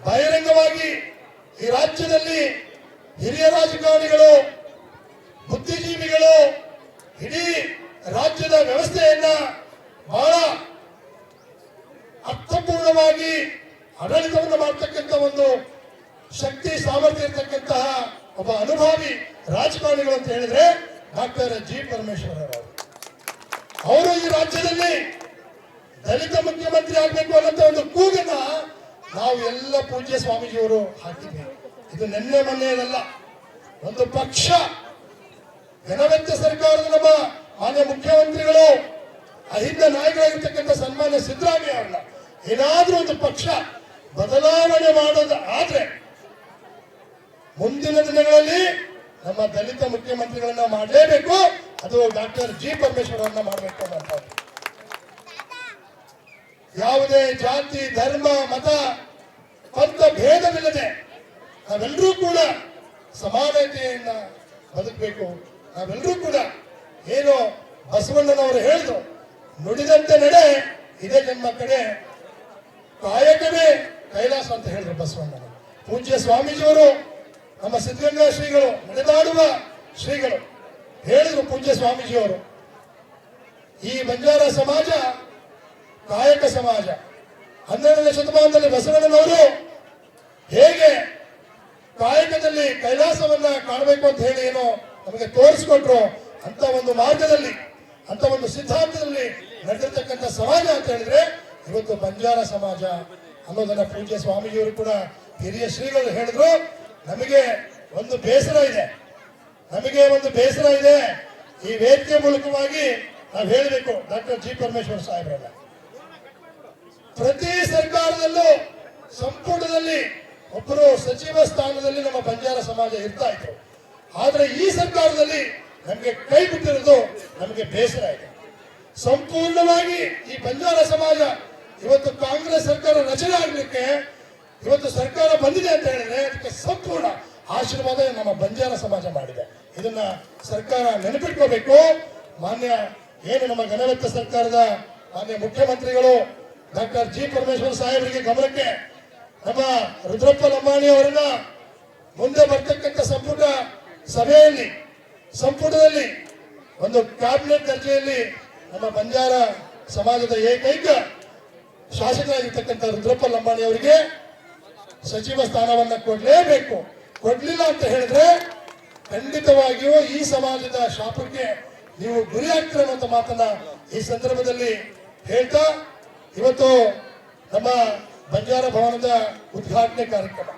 ಬಹಿರಂಗವಾಗಿ ಈ ರಾಜ್ಯದಲ್ಲಿ ಹಿರಿಯ ರಾಜಕಾರಣಿಗಳು, ಬುದ್ಧಿಜೀವಿಗಳು ಇಡೀ ರಾಜ್ಯದ ವ್ಯವಸ್ಥೆಯನ್ನ ಬಹಳ ಅರ್ಥಪೂರ್ಣವಾಗಿ ಆಡಳಿತವನ್ನು ಮಾಡತಕ್ಕಂಥ ಒಂದು ಶಕ್ತಿ ಸಾಮರ್ಥ್ಯ ಇರತಕ್ಕಂತಹ ಒಬ್ಬ ಅನುಭವಿ ರಾಜಕಾರಣಿಗಳು ಅಂತ ಹೇಳಿದ್ರೆ ಡಾಕ್ಟರ್ ಜಿ ಪರಮೇಶ್ವರ್ ಅವರು ಈ ರಾಜ್ಯದಲ್ಲಿ ದಲಿತ ಮುಖ್ಯಮಂತ್ರಿ ಆಗ್ಬೇಕು ಅನ್ನೋ ಒಂದು ಕೂಗನ್ನ ನಾವು ಎಲ್ಲ ಪೂಜ್ಯ ಸ್ವಾಮೀಜಿಯವರು ಹಾಕಿದ್ವಿ. ಇದು ನಿನ್ನೆ ಮೊನ್ನೆಯಲ್ಲ. ಒಂದು ಪಕ್ಷ ಘನವೆತ್ತ ಸರ್ಕಾರದ ನಮ್ಮ ಮಾನ್ಯ ಮುಖ್ಯಮಂತ್ರಿಗಳು ಅಹಿಂದ ನಾಯಕರಾಗಿರ್ತಕ್ಕಂಥ ಸನ್ಮಾನ್ಯ ಸಿದ್ದರಾಮಯ್ಯ ಅವರನ್ನ ಏನಾದ್ರೂ ಒಂದು ಪಕ್ಷ ಬದಲಾವಣೆ ಮಾಡೋದು ಆದ್ರೆ ಮುಂದಿನ ದಿನಗಳಲ್ಲಿ ನಮ್ಮ ದಲಿತ ಮುಖ್ಯಮಂತ್ರಿಗಳನ್ನ ಮಾಡಲೇಬೇಕು. ಅದು ಡಾಕ್ಟರ್ ಜಿ ಪರಮೇಶ್ವರ್ ಅವರನ್ನ ಮಾಡಬೇಕು ಅಂತ. ಯಾವುದೇ ಜಾತಿ, ಧರ್ಮ, ಮತ, ಪಂಥ ಭೇದವಿಲ್ಲದೆ ನಾವೆಲ್ಲರೂ ಕೂಡ ಸಮಾನತೆಯನ್ನ ಬದುಕಬೇಕು. ನಾವೆಲ್ಲರೂ ಕೂಡ ಏನು ಬಸವಣ್ಣನವರು ಹೇಳಿದ್ರು, ನುಡಿದಂತೆ ನಡೆ ಇದೇ ಜನ್ಮ ಕಡೆ, ಕಾಯಕವೇ ಕೈಲಾಸ ಅಂತ ಹೇಳಿದ್ರು ಬಸವಣ್ಣನವರು. ಪೂಜ್ಯ ಸ್ವಾಮೀಜಿಯವರು ನಮ್ಮ ಸಿದ್ಧಗಂಗಾ ಶ್ರೀಗಳು, ನಡೆದಾಡುವ ಶ್ರೀಗಳು ಹೇಳಿದ್ರು. ಪೂಜ್ಯ ಸ್ವಾಮೀಜಿಯವರು ಈ ಬಂಜಾರ ಸಮಾಜ ಕಾಯಕ ಸಮಾಜ. 12ನೇ ಶತಮಾನದಲ್ಲಿ ಬಸವಣ್ಣನವರು ಹೇಗೆ ಕಾಯಕದಲ್ಲಿ ಕೈಲಾಸವನ್ನ ಕಾಣಬೇಕು ಅಂತ ಹೇಳಿ ಏನೋ ನಮಗೆ ತೋರಿಸ್ಕೊಟ್ರು, ಅಂತ ಒಂದು ಮಾರ್ಗದಲ್ಲಿ, ಅಂತ ಒಂದು ಸಿದ್ಧಾಂತದಲ್ಲಿ ನಡೆದಿರ್ತಕ್ಕಂಥ ಸಮಾಜ ಅಂತ ಹೇಳಿದ್ರೆ ಇವತ್ತು ಬಂಜಾರ ಸಮಾಜ ಅನ್ನೋದನ್ನ ಪೂಜ್ಯ ಸ್ವಾಮೀಜಿಯವರು ಕೂಡ ಹಿರಿಯ ಶ್ರೀಗಳು ಹೇಳಿದ್ರು. ನಮಗೆ ಒಂದು ಬೇಸರ ಇದೆ, ಈ ವೇದಿಕೆ ಮೂಲಕವಾಗಿ ನಾವು ಹೇಳಬೇಕು ಡಾಕ್ಟರ್ ಜಿ ಪರಮೇಶ್ವರ್ ಸಾಹೇಬ್ರಲ್ಲ, ಪ್ರತಿ ಸರ್ಕಾರದಲ್ಲೂ ಸಂಪುಟದಲ್ಲಿ ಒಬ್ಬರು ಸಚಿವ ಸ್ಥಾನದಲ್ಲಿ ನಮ್ಮ ಬಂಜಾರ ಸಮಾಜ ಇರ್ತಾ ಇದ್ರು. ಆದ್ರೆ ಈ ಸರ್ಕಾರದಲ್ಲಿ ನಮಗೆ ಕೈ ಬಿಟ್ಟಿರೋದು ನಮಗೆ ಬೇಸರ ಇದೆ. ಸಂಪೂರ್ಣವಾಗಿ ಈ ಬಂಜಾರ ಸಮಾಜ ಇವತ್ತು ಕಾಂಗ್ರೆಸ್ ಸರ್ಕಾರ ರಚನೆ ಆಗಲಿಕ್ಕೆ ಇವತ್ತು ಸರ್ಕಾರ ಬಂದಿದೆ ಅಂತ ಹೇಳಿದ್ರೆ ಅದಕ್ಕೆ ಸಂಪೂರ್ಣ ಆಶೀರ್ವಾದ ನಮ್ಮ ಬಂಜಾರ ಸಮಾಜ ಮಾಡಿದೆ. ಇದನ್ನ ಸರ್ಕಾರ ನೆನಪಿಟ್ಕೋಬೇಕು. ಮಾನ್ಯ ಏನು ನಮ್ಮ ಘನವೆತ್ತ ಸರ್ಕಾರದ ಮಾನ್ಯ ಮುಖ್ಯಮಂತ್ರಿಗಳು ಡಾಕ್ಟರ್ ಜಿ ಪರಮೇಶ್ವರ್ ಸಾಹೇಬರಿಗೆ ಗಮನಕ್ಕೆ ನಮ್ಮ ರುದ್ರಪ್ಪ ಲಂಬಾಣಿ ಅವರನ್ನ ಮುಂದೆ ಬರ್ತಕ್ಕಂಥ ಸಂಪುಟದಲ್ಲಿ ಒಂದು ಕ್ಯಾಬಿನೆಟ್ ದರ್ಜೆಯಲ್ಲಿ ನಮ್ಮ ಬಂಜಾರ ಸಮಾಜದ ಏಕೈಕ ಶಾಸಕರಾಗಿರ್ತಕ್ಕಂಥ ರುದ್ರಪ್ಪ ಲಂಬಾಣಿ ಅವರಿಗೆ ಸಚಿವ ಸ್ಥಾನವನ್ನ ಕೊಡ್ಲೇಬೇಕು. ಕೊಡ್ಲಿಲ್ಲ ಅಂತ ಹೇಳಿದ್ರೆ ಖಂಡಿತವಾಗಿಯೂ ಈ ಸಮಾಜದ ಶಾಪಕ್ಕೆ ನೀವು ಗುರಿ ಆಗ್ತೀರ ಅನ್ನೋ ಮಾತನ್ನ ಈ ಸಂದರ್ಭದಲ್ಲಿ ಹೇಳ್ತಾ ಇವತ್ತು ನಮ್ಮ ಬಂಜಾರ ಭವನದ ಉದ್ಘಾಟನೆ ಕಾರ್ಯಕ್ರಮ